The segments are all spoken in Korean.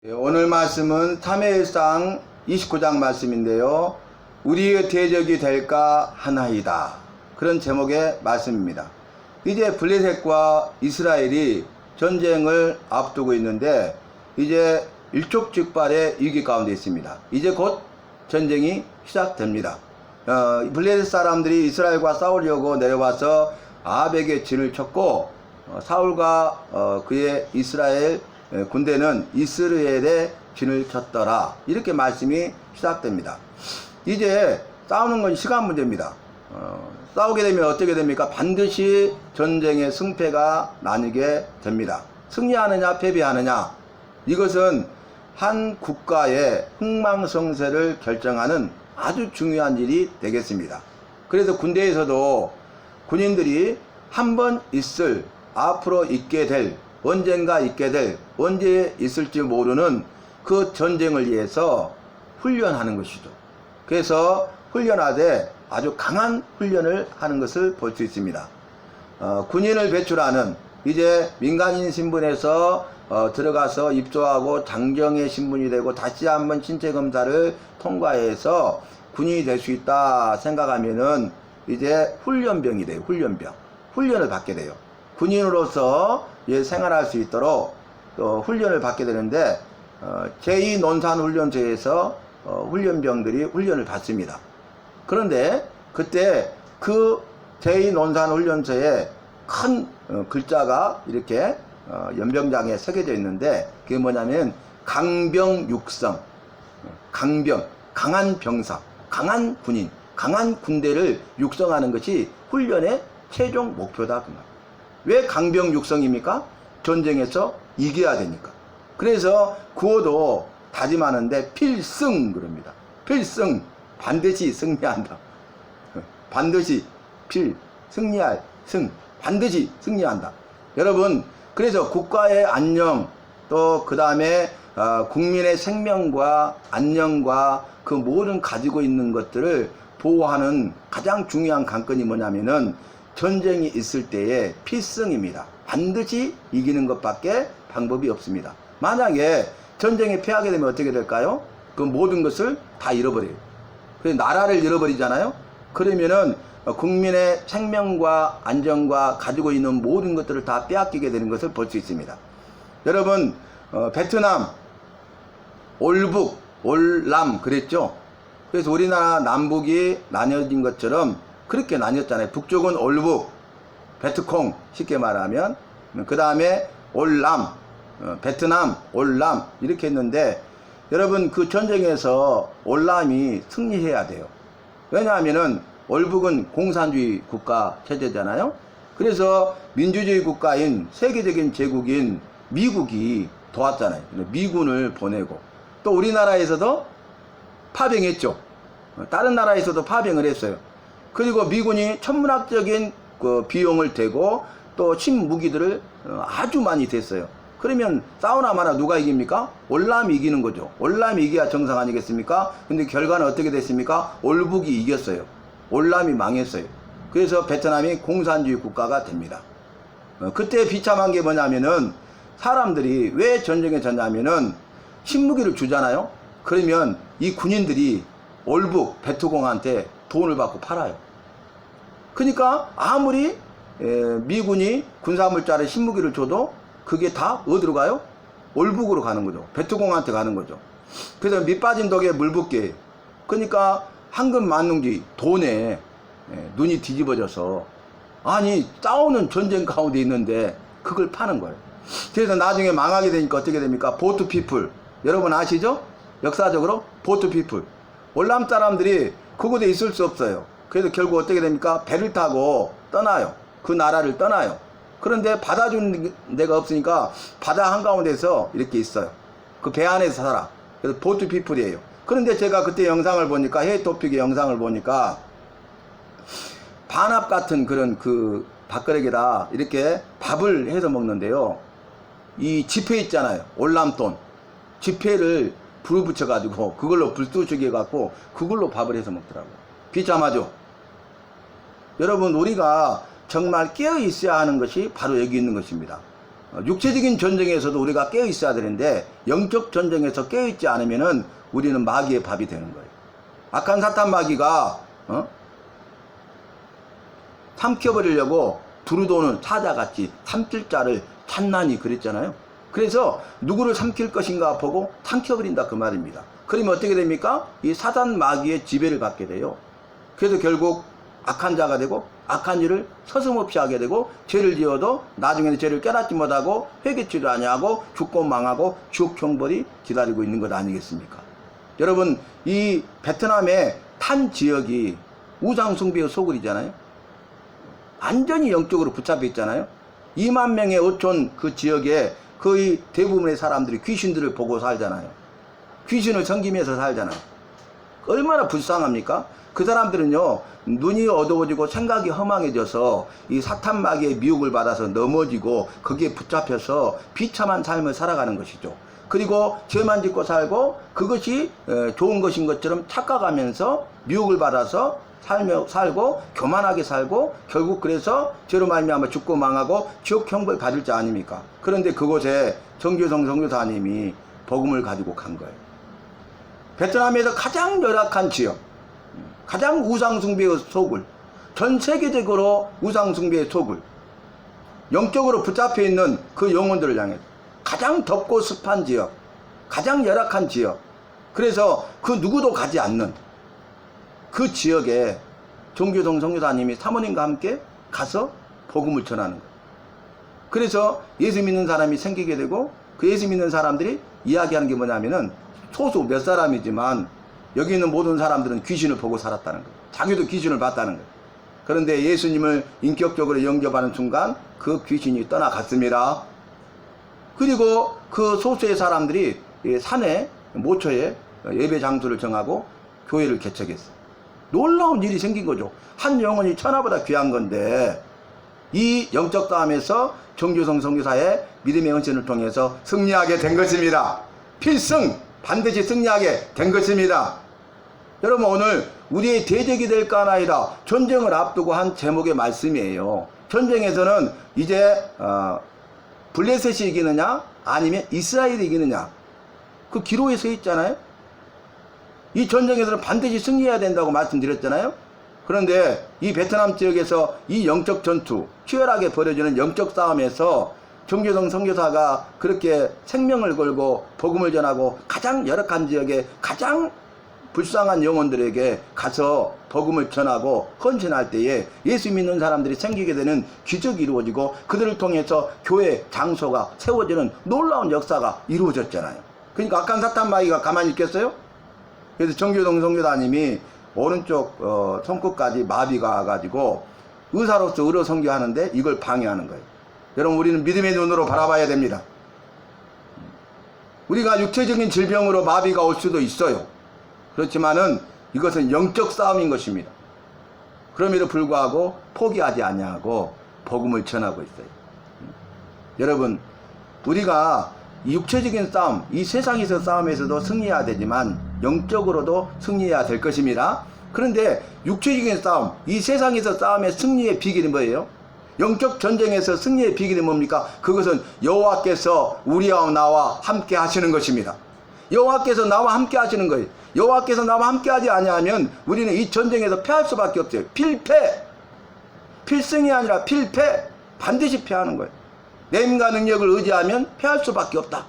오늘 말씀은 사무엘상 29장 말씀인데요. 우리의 대적이 될까 하나이다. 그런 제목의 말씀입니다. 이제 블레셋과 이스라엘이 전쟁을 앞두고 있는데 이제 일촉즉발의 위기 가운데 있습니다. 이제 곧 전쟁이 시작됩니다. 블레셋 사람들이 이스라엘과 싸우려고 내려와서 아합에게 진을 쳤고 사울과 그의 이스라엘 군대는 이스라엘에 진을 쳤더라. 이렇게 말씀이 시작됩니다. 이제 싸우는 건 시간 문제입니다. 싸우게 되면 어떻게 됩니까? 반드시 전쟁의 승패가 나뉘게 됩니다. 승리하느냐 패배하느냐, 이것은 한 국가의 흥망성쇠를 결정하는 아주 중요한 일이 되겠습니다. 그래서 군대에서도 군인들이 한 번 있을, 앞으로 있게 될, 언젠가 있게 될, 언제 있을지 모르는 그 전쟁을 위해서 훈련하는 것이죠. 그래서 훈련하되 아주 강한 훈련을 하는 것을 볼 수 있습니다. 군인을 배출하는, 이제 민간인 신분에서 들어가서 입소하고 장정의 신분이 되고 다시 한번 신체 검사를 통과해서 군인이 될 수 있다 생각하면은 이제 훈련병이 돼요. 훈련을 받게 돼요. 군인으로서 생활할 수 있도록 훈련을 받게 되는데 제2논산훈련소에서 훈련병들이 훈련을 받습니다. 그런데 그때 그 제2논산훈련소에 큰 글자가 이렇게 연병장에 새겨져 있는데 그게 뭐냐면 강병육성, 강병, 강한 병사, 강한 군인, 강한 군대를 육성하는 것이 훈련의 최종 목표다. 왜 강병 육성입니까? 전쟁에서 이겨야 되니까. 그래서 구호도 다짐하는데 필승 그럽니다. 필승, 반드시 승리한다. 반드시 승리할 승, 반드시 승리한다. 여러분, 그래서 국가의 안녕, 또 그 다음에 국민의 생명과 안녕과 그 모든 가지고 있는 것들을 보호하는 가장 중요한 관건이 뭐냐면은 전쟁이 있을 때의 필승입니다. 반드시 이기는 것밖에 방법이 없습니다. 만약에 전쟁에 패하게 되면 어떻게 될까요? 그 모든 것을 다 잃어버려요. 그래서 나라를 잃어버리잖아요. 그러면은 국민의 생명과 안전과 가지고 있는 모든 것들을 다 빼앗기게 되는 것을 볼 수 있습니다. 여러분, 베트남, 올북, 올남 그랬죠? 그래서 우리나라 남북이 나뉘어진 것처럼 그렇게 나뉘었잖아요. 북쪽은 올북, 베트콩 쉽게 말하면, 그 다음에 올남, 베트남, 올남 이렇게 했는데 여러분, 그 전쟁에서 올남이 승리해야 돼요. 왜냐하면은 올북은 공산주의 국가 체제잖아요. 그래서 민주주의 국가인 세계적인 제국인 미국이 도왔잖아요. 미군을 보내고 또 우리나라에서도 파병했죠. 다른 나라에서도 파병을 했어요. 그리고 미군이 천문학적인 그 비용을 대고 또 신무기들을 아주 많이 댔어요. 그러면 싸우나 마나 누가 이깁니까? 올남이 이기는 거죠. 올남이 이겨야 정상 아니겠습니까? 근데 결과는 어떻게 됐습니까? 올북이 이겼어요. 올남이 망했어요. 그래서 베트남이 공산주의 국가가 됩니다. 그때 비참한 게 뭐냐면은 사람들이 왜 전쟁에 졌냐면은 신무기를 주잖아요. 그러면 이 군인들이 올북 베트공한테 돈을 받고 팔아요. 그러니까 아무리 미군이 군사물자를 신무기를 줘도 그게 다 어디로 가요? 올북으로 가는 거죠. 베트공한테 가는 거죠. 그래서 밑 빠진 독에 물 붓게. 그러니까 황금 만능주의 돈에 눈이 뒤집어져서 아니 싸우는 전쟁 가운데 있는데 그걸 파는 거예요. 그래서 나중에 망하게 되니까 어떻게 됩니까? 보트피플, 여러분 아시죠? 역사적으로 보트피플, 올남 사람들이 그곳에 있을 수 없어요. 그래서 결국 어떻게 됩니까? 배를 타고 떠나요. 그 나라를 떠나요. 그런데 받아주는 데가 없으니까 바다 한가운데서 이렇게 있어요. 그 배 안에서 살아. 그래서 보트피플이에요. 그런데 제가 그때 영상을 보니까, 해외토픽의 영상을 보니까 반합 같은 그런 그 밥그릇에다 이렇게 밥을 해서 먹는데요. 이 지폐 있잖아요. 올남돈. 지폐를 불을 붙여가지고 그걸로 불쏘시개 해갖고 그걸로 밥을 해서 먹더라고요. 비참하죠? 여러분, 우리가 정말 깨어 있어야 하는 것이 바로 여기 있는 것입니다. 육체적인 전쟁에서도 우리가 깨어 있어야 되는데 영적 전쟁에서 깨어 있지 않으면은 우리는 마귀의 밥이 되는 거예요. 악한 사탄 마귀가 삼켜버리려고 두루도는 사자같이 삼킬 자를 찬란히 그랬잖아요. 그래서 누구를 삼킬 것인가 보고 삼켜버린다 그 말입니다. 그러면 어떻게 됩니까? 이 사단 마귀의 지배를 받게 돼요. 그래서 결국 악한 자가 되고 악한 일을 서슴없이 하게 되고 죄를 지어도 나중에는 죄를 깨닫지 못하고 회개치도 아니하고 죽고 망하고 지옥 형벌이 기다리고 있는 것 아니겠습니까? 여러분, 이 베트남의 탄 지역이 우상 숭배의 소굴이잖아요. 완전히 영적으로 붙잡혀 있잖아요. 2만 명의 어촌 그 지역에 거의 대부분의 사람들이 귀신들을 보고 살잖아요. 귀신을 섬기면서 살잖아요. 얼마나 불쌍합니까? 그 사람들은요, 눈이 어두워지고 생각이 허망해져서 이 사탄 마귀의 미혹을 받아서 넘어지고 거기에 붙잡혀서 비참한 삶을 살아가는 것이죠. 그리고 죄만 짓고 살고 그것이 좋은 것인 것처럼 착각하면서 미혹을 받아서 살고 교만하게 살고 결국 그래서 죄로 말미암아 죽고 망하고 지옥 형벌 받을 자 아닙니까? 그런데 그곳에 정규성 선교사님이 복음을 가지고 간 거예요. 베트남에서 가장 열악한 지역, 가장 우상숭배의 소굴, 전 세계적으로 우상숭배의 소굴, 영적으로 붙잡혀 있는 그 영혼들을 향해 가장 덥고 습한 지역, 가장 열악한 지역, 그래서 그 누구도 가지 않는 그 지역에 정규성 선교사님이 사모님과 함께 가서 복음을 전하는 거예요. 그래서 예수 믿는 사람이 생기게 되고 그 예수 믿는 사람들이 이야기하는 게 뭐냐면은 소수 몇 사람이지만 여기 있는 모든 사람들은 귀신을 보고 살았다는 거예요. 자기도 귀신을 봤다는 거예요. 그런데 예수님을 인격적으로 영접하는 순간 그 귀신이 떠나갔습니다. 그리고 그 소수의 사람들이 산에 모처에 예배 장소를 정하고 교회를 개척했어요. 놀라운 일이 생긴 거죠. 한 영혼이 천하보다 귀한 건데 이 영적 싸움에서 정규성 선교사의 믿음의 헌신을 통해서 승리하게 된 것입니다. 필승! 반드시 승리하게 된 것입니다. 여러분, 오늘 우리의 대적이 될까 하나이다 전쟁을 앞두고 한 제목의 말씀이에요. 전쟁에서는 이제 블레셋이 이기느냐 아니면 이스라엘이 이기느냐 그 기로에 서 있잖아요. 이 전쟁에서는 반드시 승리해야 된다고 말씀드렸잖아요. 그런데 이 베트남 지역에서 이 영적 전투, 치열하게 벌어지는 영적 싸움에서 정규성 선교사가 그렇게 생명을 걸고 복음을 전하고 가장 열악한 지역에 가장 불쌍한 영혼들에게 가서 복음을 전하고 헌신할 때에 예수 믿는 사람들이 생기게 되는 기적이 이루어지고 그들을 통해서 교회 장소가 세워지는 놀라운 역사가 이루어졌잖아요. 그러니까 악한 사탄 마귀가 가만히 있겠어요? 그래서 정규성 선교사님이 오른쪽 손끝까지 마비가 와가지고 의사로서 의료 선교하는데 이걸 방해하는 거예요. 여러분, 우리는 믿음의 눈으로 바라봐야 됩니다. 우리가 육체적인 질병으로 마비가 올 수도 있어요. 그렇지만은 이것은 영적 싸움인 것입니다. 그럼에도 불구하고 포기하지 아니하고 복음을 전하고 있어요. 여러분, 우리가 이 육체적인 싸움, 이 세상에서 싸움에서도 승리해야 되지만 영적으로도 승리해야 될 것입니다. 그런데 육체적인 싸움, 이 세상에서 싸움의 승리의 비결이 뭐예요? 영적 전쟁에서 승리의 비결이 뭡니까? 그것은 여호와께서 우리와 나와 함께 하시는 것입니다. 여호와께서 나와 함께 하시는 거예요. 여호와께서 나와 함께 하지 아니하면 우리는 이 전쟁에서 패할 수밖에 없어요. 필패! 필승이 아니라 필패! 반드시 패하는 거예요. 내 힘과 능력을 의지하면 패할 수밖에 없다.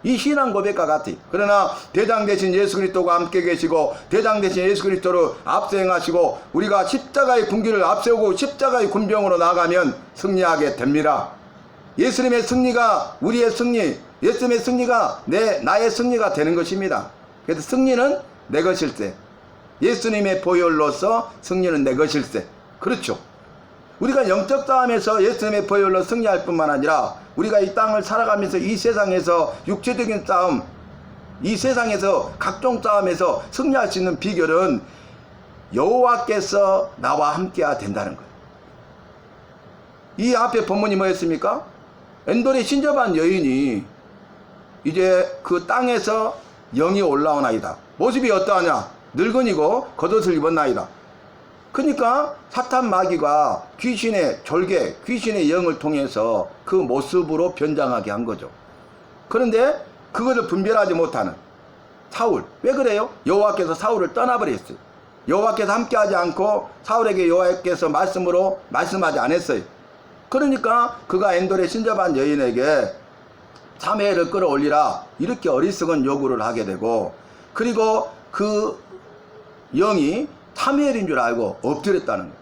이 신앙 고백과 같아요. 그러나 대장 대신 예수 그리스도가 함께 계시고 대장 대신 예수 그리스도를 앞서 행하시고 우리가 십자가의 군기를 앞세우고 십자가의 군병으로 나가면 승리하게 됩니다. 예수님의 승리가 우리의 승리, 예수님의 승리가 나의 승리가 되는 것입니다. 그래서 승리는 내 것일세. 예수님의 보혈로서 승리는 내 것일세. 그렇죠. 우리가 영적 싸움에서 예수님의 보혈로 승리할 뿐만 아니라 우리가 이 땅을 살아가면서 이 세상에서 육체적인 싸움, 이 세상에서 각종 싸움에서 승리할 수 있는 비결은 여호와께서 나와 함께해야 된다는 거예요. 이 앞에 본문이 뭐였습니까? 엔돌에 신접한 여인이 이제 그 땅에서 영이 올라오나이다. 모습이 어떠하냐? 늙은이고 겉옷을 입었나이다. 그러니까 사탄 마귀가 귀신의 졸개, 귀신의 영을 통해서 그 모습으로 변장하게 한 거죠. 그런데 그것을 분별하지 못하는 사울, 왜 그래요? 여호와께서 사울을 떠나버렸어요. 여호와께서 함께하지 않고 사울에게 여호와께서 말씀으로 말씀하지 않았어요. 그러니까 그가 엔돌의 신접한 여인에게 사무엘을 끌어올리라 이렇게 어리석은 요구를 하게 되고, 그리고 그 영이 사무엘인 줄 알고 엎드렸다는 거예요.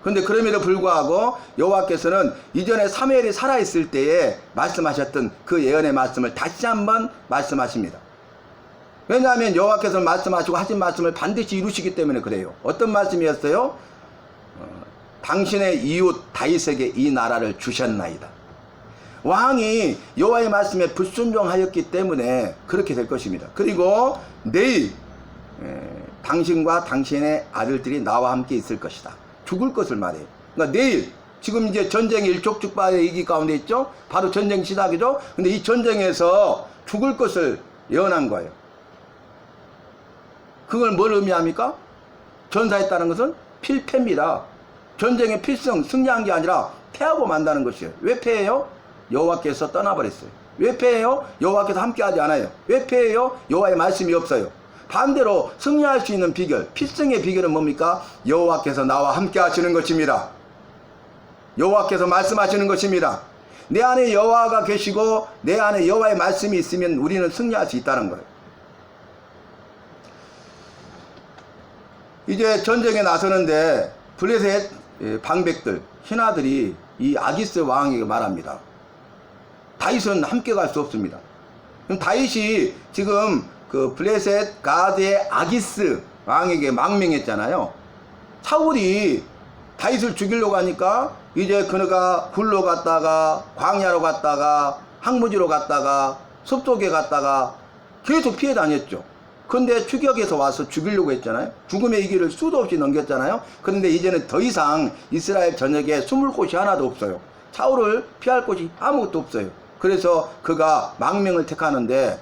그런데 그럼에도 불구하고 여호와께서는 이전에 사무엘이 살아있을 때에 말씀하셨던 그 예언의 말씀을 다시 한번 말씀하십니다. 왜냐하면 여호와께서 말씀하시고 하신 말씀을 반드시 이루시기 때문에 그래요. 어떤 말씀이었어요? 당신의 이웃 다윗에게 이 나라를 주셨나이다. 왕이 여호와의 말씀에 불순종하였기 때문에 그렇게 될 것입니다. 그리고 내일 당신과 당신의 아들들이 나와 함께 있을 것이다. 죽을 것을 말해요. 그러니까 내일, 지금 이제 전쟁이 일촉즉발의 위기 가운데 있죠. 바로 전쟁 시작이죠. 근데 이 전쟁에서 죽을 것을 예언한 거예요. 그걸 뭘 의미합니까? 전사했다는 것은 필패입니다. 전쟁의 필승, 승리한 게 아니라 패하고 만다는 것이에요. 왜 패해요? 여호와께서 떠나버렸어요. 왜 패해요? 여호와께서 함께하지 않아요. 왜 패해요? 여호와의 말씀이 없어요. 반대로 승리할 수 있는 비결, 필승의 비결은 뭡니까? 여호와께서 나와 함께 하시는 것입니다. 여호와께서 말씀하시는 것입니다. 내 안에 여호와가 계시고 내 안에 여호와의 말씀이 있으면 우리는 승리할 수 있다는 거예요. 이제 전쟁에 나서는데 블레셋 방백들, 신하들이 이 아기스 왕에게 말합니다. 다윗은 함께 갈 수 없습니다. 그럼 다윗이 지금 그 블레셋 가드의 아기스 왕에게 망명했잖아요. 사울이 다윗을 죽이려고 하니까 이제 그가 굴로 갔다가 광야로 갔다가 항무지로 갔다가 숲속에 갔다가 계속 피해 다녔죠. 근데 추격해서 와서 죽이려고 했잖아요. 죽음의 이 길을 수도 없이 넘겼잖아요. 그런데 이제는 더 이상 이스라엘 전역에 숨을 곳이 하나도 없어요. 사울을 피할 곳이 아무것도 없어요. 그래서 그가 망명을 택하는데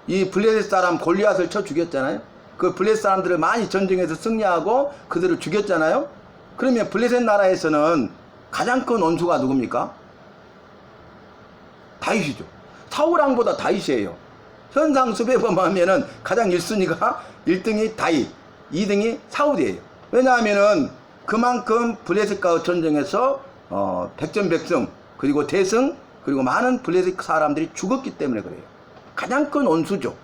이 블레셋 사람 골리앗을 쳐 죽였잖아요. 그 블레셋 사람들을 많이 전쟁에서 승리하고 그들을 죽였잖아요. 그러면 블레셋 나라에서는 가장 큰 원수가 누굽니까? 다윗이죠. 사울왕보다 다윗이에요. 현상수배범 하면은 가장 1순위가 1등이 다윗, 2등이 사울이에요. 왜냐하면은 그만큼 블레셋과 전쟁에서 백전백승, 그리고 대승, 그리고 많은 블레셋 사람들이 죽었기 때문에 그래요. 가장 큰 원수죠.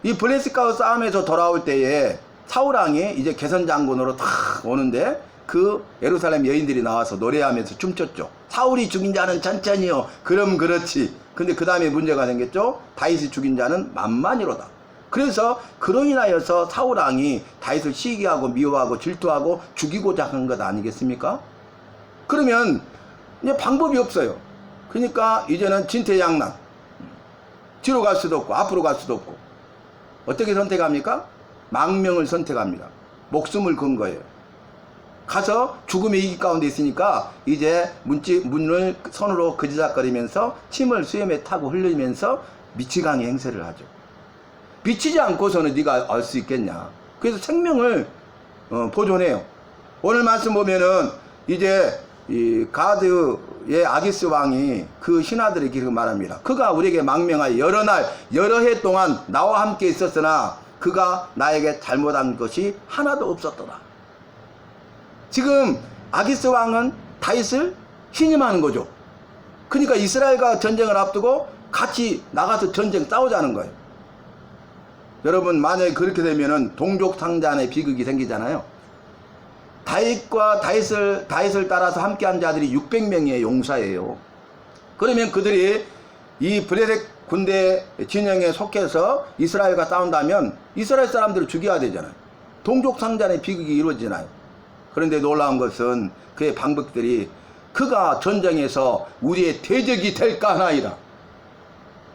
이 블레셋과 싸움에서 돌아올 때에 사울왕이 이제 개선장군으로 탁 오는데 그 예루살렘 여인들이 나와서 노래하면서 춤췄죠. 사울이 죽인 자는 천천히요. 그럼 그렇지. 근데 그 다음에 문제가 생겼죠. 다윗이 죽인 자는 만만이로다. 그래서 그로 인하여서 사울왕이 다윗을 시기하고 미워하고 질투하고 죽이고자 한 것 아니겠습니까? 그러면 이제 방법이 없어요. 그러니까 이제는 진퇴양난. 뒤로 갈 수도 없고 앞으로 갈 수도 없고 어떻게 선택합니까? 망명을 선택합니다. 목숨을 건 거예요. 가서 죽음의 위기 가운데 있으니까 이제 문을 손으로 그지작거리면서 침을 수염에 타고 흘리면서 미치광이 행세를 하죠. 미치지 않고서는 네가 알 수 있겠냐. 그래서 생명을 보존해요. 오늘 말씀 보면은 이제 이 가드의 아기스 왕이 그 신하들에게 이렇게 말합니다. 그가 우리에게 망명하여 여러 날 여러 해 동안 나와 함께 있었으나 그가 나에게 잘못한 것이 하나도 없었더라. 지금 아기스 왕은 다윗을 신임하는 거죠. 그러니까 이스라엘과 전쟁을 앞두고 같이 나가서 전쟁 싸우자는 거예요. 여러분, 만약에 그렇게 되면은 동족 상잔의 비극이 생기잖아요. 다윗을 따라서 함께한 자들이 600명의 용사예요. 그러면 그들이 이 블레셋 군대 진영에 속해서 이스라엘과 싸운다면 이스라엘 사람들을 죽여야 되잖아요. 동족 상잔의 비극이 이루어지나요? 그런데 놀라운 것은 그의 방백들이 그가 전쟁에서 우리의 대적이 될까 하나이다.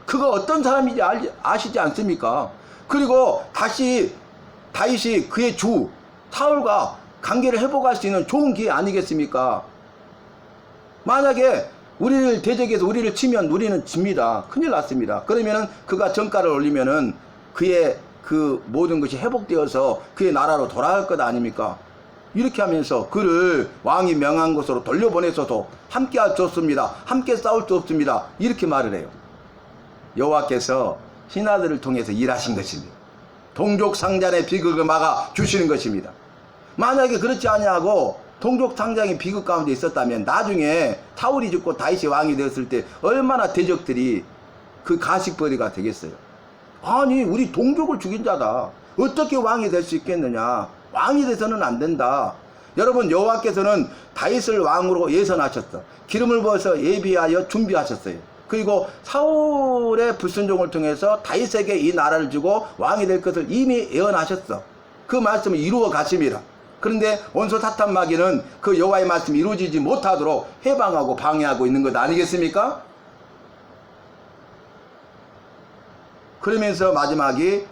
그가 어떤 사람인지 아시지 않습니까? 그리고 다시 다윗이 그의 주 사울과 관계를 회복할 수 있는 좋은 기회 아니겠습니까? 만약에 우리를 대적해서 우리를 치면 우리는 집니다. 큰일 났습니다. 그러면은 그가 전가를 올리면은 그의 그 모든 것이 회복되어서 그의 나라로 돌아갈 것 아닙니까? 이렇게 하면서 그를 왕이 명한 곳으로 돌려보내서도 함께 할 수 없습니다. 함께 싸울 수 없습니다. 이렇게 말을 해요. 여호와께서 신하들을 통해서 일하신 것입니다. 동족 상잔의 비극을 막아 주시는 것입니다. 만약에 그렇지 아니하고 동족 상잔의 비극 가운데 있었다면 나중에 사울이 죽고 다윗이 왕이 되었을 때 얼마나 대적들이 그 가식거리가 되겠어요. 아니 우리 동족을 죽인 자다. 어떻게 왕이 될 수 있겠느냐. 왕이 돼서는 안 된다. 여러분 여호와께서는 다윗을 왕으로 예선하셨어. 기름을 부어서 예비하여 준비하셨어요. 그리고 사울의 불순종을 통해서 다윗에게 이 나라를 주고 왕이 될 것을 이미 예언하셨어. 그 말씀을 이루어 가십니다. 그런데 원수 사탄 마귀는 그 여호와의 말씀이 이루어지지 못하도록 해방하고 방해하고 있는 것 아니겠습니까? 그러면서 마지막에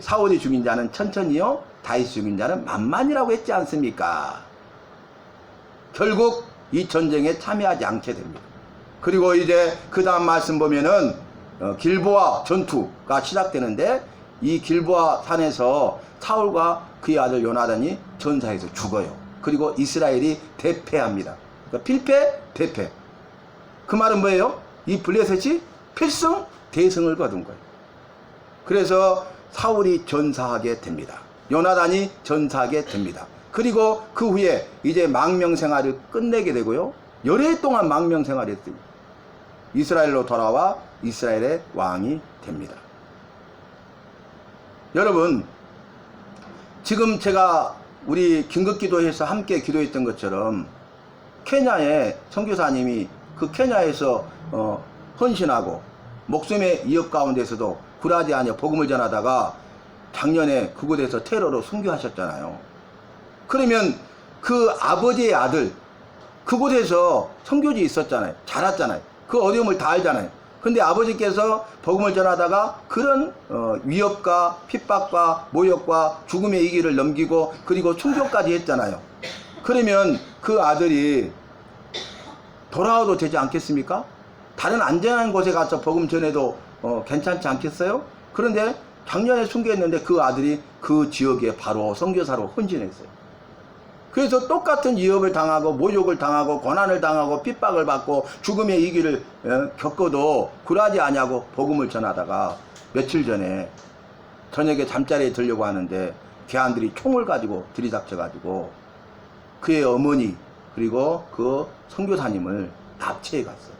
사울이 죽인 자는 천천히요 다윗이 죽인 자는 만만이라고 했지 않습니까? 결국 이 전쟁에 참여하지 않게 됩니다. 그리고 이제 그 다음 말씀 보면은 길보아 전투가 시작되는데 이 길보아 산에서 사울과 그의 아들 요나단이 전사해서 죽어요. 그리고 이스라엘이 대패합니다. 그러니까 필패 대패. 그 말은 뭐예요? 이 블레셋이 필승 대승을 거둔 거예요. 그래서 사울이 전사하게 됩니다. 요나단이 전사하게 됩니다. 그리고 그 후에 이제 망명 생활을 끝내게 되고요. 열해 동안 망명 생활을 했습니다. 이스라엘로 돌아와 이스라엘의 왕이 됩니다. 여러분 지금 제가 우리 긴급기도에서 함께 기도했던 것처럼 케냐의 선교사님이 그 케냐에서 헌신하고 목숨의 위협 가운데서도 굴하지 않아 복음을 전하다가 작년에 그곳에서 테러로 순교하셨잖아요. 그러면 그 아버지의 아들 그곳에서 선교지 있었잖아요. 자랐잖아요. 그 어려움을 다 알잖아요. 근데 아버지께서 복음을 전하다가 그런 위협과 핍박과 모욕과 죽음의 이 길을 넘기고 그리고 순교까지 했잖아요. 그러면 그 아들이 돌아와도 되지 않겠습니까? 다른 안전한 곳에 가서 복음 전해도 괜찮지 않겠어요? 그런데 작년에 순교했는데 그 아들이 그 지역에 바로 선교사로 헌신했어요. 그래서 똑같은 위협을 당하고 모욕을 당하고 고난을 당하고 핍박을 받고 죽음의 이 길을 겪어도 굴하지 아니하고 복음을 전하다가 며칠 전에 저녁에 잠자리에 들려고 하는데 괴한들이 총을 가지고 들이닥쳐 가지고 그의 어머니 그리고 그 선교사님을 납치해 갔어요.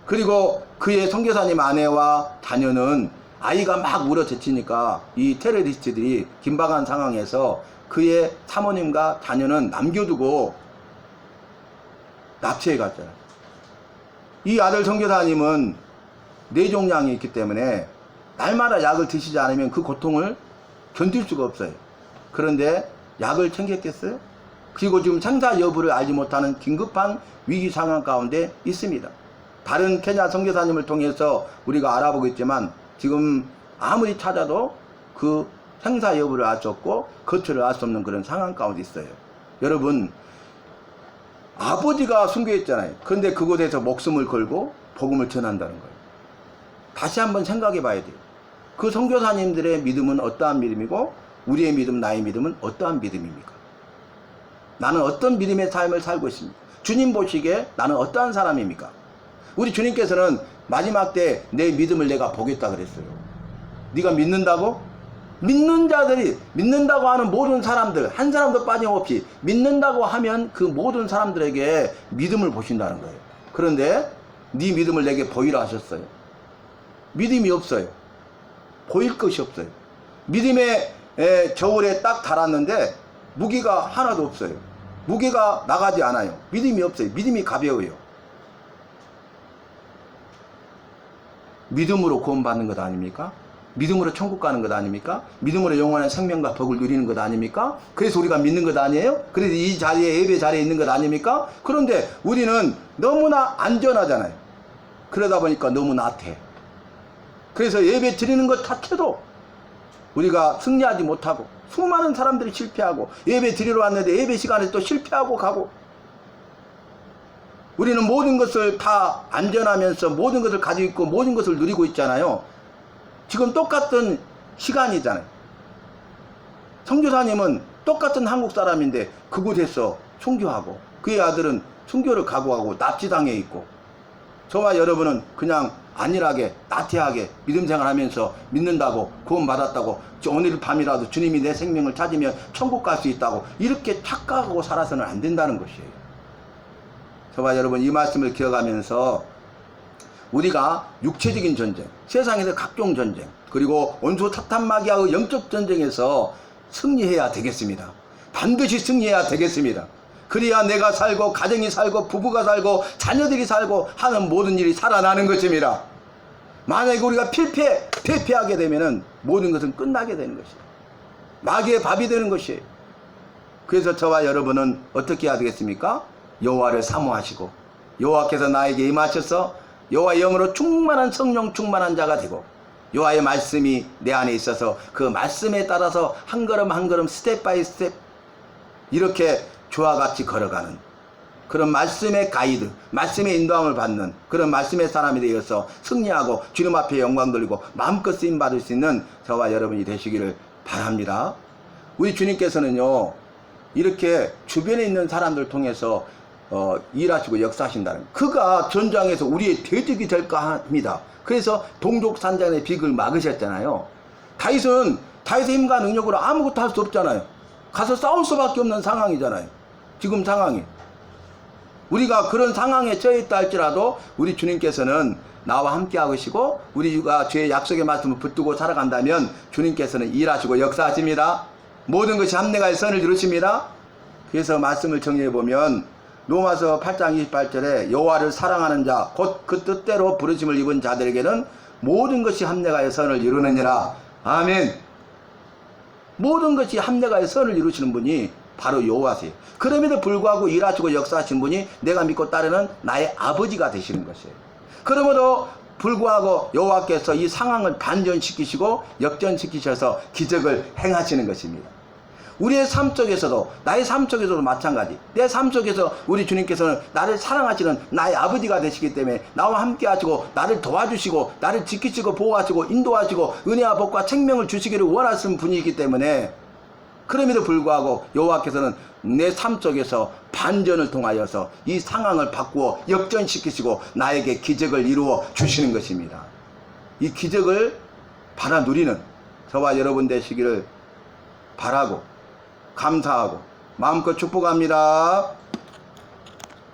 그리고 그의 선교사님 아내와 자녀는 아이가 막 울어제치니까 이 테러리스트들이 긴박한 상황에서 그의 사모님과 자녀는 남겨두고 납치해 갔잖아요. 이 아들 선교사님은 뇌종양이 있기 때문에 날마다 약을 드시지 않으면 그 고통을 견딜 수가 없어요. 그런데 약을 챙겼겠어요? 그리고 지금 생사 여부를 알지 못하는 긴급한 위기 상황 가운데 있습니다. 다른 케냐 선교사님을 통해서 우리가 알아보고 있지만 지금 아무리 찾아도 그 생사 여부를 알 수 없고 거처를 알 수 없는 그런 상황 가운데 있어요. 여러분 아버지가 순교했잖아요. 그런데 그곳에서 목숨을 걸고 복음을 전한다는 거예요. 다시 한번 생각해 봐야 돼요. 그 선교사님들의 믿음은 어떠한 믿음이고 우리의 믿음 나의 믿음은 어떠한 믿음입니까? 나는 어떤 믿음의 삶을 살고 있습니까? 주님 보시기에 나는 어떠한 사람입니까? 우리 주님께서는 마지막 때 내 믿음을 내가 보겠다 그랬어요. 네가 믿는다고? 믿는 자들이 믿는다고 하는 모든 사람들 한 사람도 빠짐없이 믿는다고 하면 그 모든 사람들에게 믿음을 보신다는 거예요. 그런데 네 믿음을 내게 보이라 하셨어요. 믿음이 없어요. 보일 것이 없어요. 믿음의 저울에 딱 달았는데 무게가 하나도 없어요. 무게가 나가지 않아요. 믿음이 없어요. 믿음이 가벼워요. 믿음으로 구원받는 것 아닙니까? 믿음으로 천국 가는 것 아닙니까? 믿음으로 영원한 생명과 복을 누리는 것 아닙니까? 그래서 우리가 믿는 것 아니에요? 그래서 이 자리에 예배 자리에 있는 것 아닙니까? 그런데 우리는 너무나 안전하잖아요. 그러다 보니까 너무 나태. 그래서 예배 드리는 것 자체도 우리가 승리하지 못하고 수많은 사람들이 실패하고 예배 드리러 왔는데 예배 시간에 또 실패하고 가고 우리는 모든 것을 다 안전하면서 모든 것을 가지고 있고 모든 것을 누리고 있잖아요. 지금 똑같은 시간이잖아요. 선교사님은 똑같은 한국 사람인데 그곳에서 선교하고 그의 아들은 선교를 각오하고 납치당해 있고 저와 여러분은 그냥 안일하게 나태하게 믿음 생활하면서 믿는다고 구원받았다고 오늘 밤이라도 주님이 내 생명을 찾으면 천국 갈 수 있다고 이렇게 착각하고 살아서는 안 된다는 것이에요. 저와 여러분 이 말씀을 기억하면서 우리가 육체적인 전쟁, 세상에서 각종 전쟁, 그리고 원수 사탄마귀와의 영적 전쟁에서 승리해야 되겠습니다. 반드시 승리해야 되겠습니다. 그래야 내가 살고 가정이 살고 부부가 살고 자녀들이 살고 하는 모든 일이 살아나는 것입니다. 만약에 우리가 패배하게 되면은 모든 것은 끝나게 되는 것이에요. 마귀의 밥이 되는 것이에요. 그래서 저와 여러분은 어떻게 해야 되겠습니까? 여호와를 사모하시고 여호와께서 나에게 임하셔서 여호와의 영으로 충만한 성령 충만한 자가 되고 여호와의 말씀이 내 안에 있어서 그 말씀에 따라서 한 걸음 한 걸음 스텝 바이 스텝 이렇게 주와 같이 걸어가는 그런 말씀의 가이드, 말씀의 인도함을 받는 그런 말씀의 사람이 되어서 승리하고 주님 앞에 영광 돌리고 마음껏 쓰임 받을 수 있는 저와 여러분이 되시기를 바랍니다. 우리 주님께서는요 이렇게 주변에 있는 사람들 통해서 일하시고 역사하신다는 그가 전장에서 우리의 대적이 될까 합니다. 그래서 동족산장의 빅을 막으셨잖아요. 다윗은 다윗의 힘과 능력으로 아무것도 할 수 없잖아요. 가서 싸울 수밖에 없는 상황이잖아요. 지금 상황이. 우리가 그런 상황에 처해 있다 할지라도 우리 주님께서는 나와 함께 하시고 우리가 주의 약속의 말씀을 붙들고 살아간다면 주님께서는 일하시고 역사하십니다. 모든 것이 합내가의 선을 이루십니다. 그래서 말씀을 정리해 보면 로마서 8장 28절에 여호와를 사랑하는 자 곧 그 뜻대로 부르심을 입은 자들에게는 모든 것이 합내가의 선을 이루느니라. 아멘. 모든 것이 합내가의 선을 이루시는 분이 바로 여호와세요. 그럼에도 불구하고 일하시고 역사하신 분이 내가 믿고 따르는 나의 아버지가 되시는 것이에요. 그럼에도 불구하고 여호와께서 이 상황을 반전시키시고 역전시키셔서 기적을 행하시는 것입니다. 우리의 삶 속에서도 나의 삶 속에서도 마찬가지. 내 삶 속에서 우리 주님께서는 나를 사랑하시는 나의 아버지가 되시기 때문에 나와 함께 하시고 나를 도와주시고 나를 지키시고 보호하시고 인도하시고 은혜와 복과 생명을 주시기를 원하시는 분이기 때문에 그럼에도 불구하고 여호와께서는 내 삶 속에서 반전을 통하여서 이 상황을 바꾸어 역전시키시고 나에게 기적을 이루어 주시는 것입니다. 이 기적을 받아 누리는 저와 여러분 되시기를 바라고 감사하고 마음껏 축복합니다.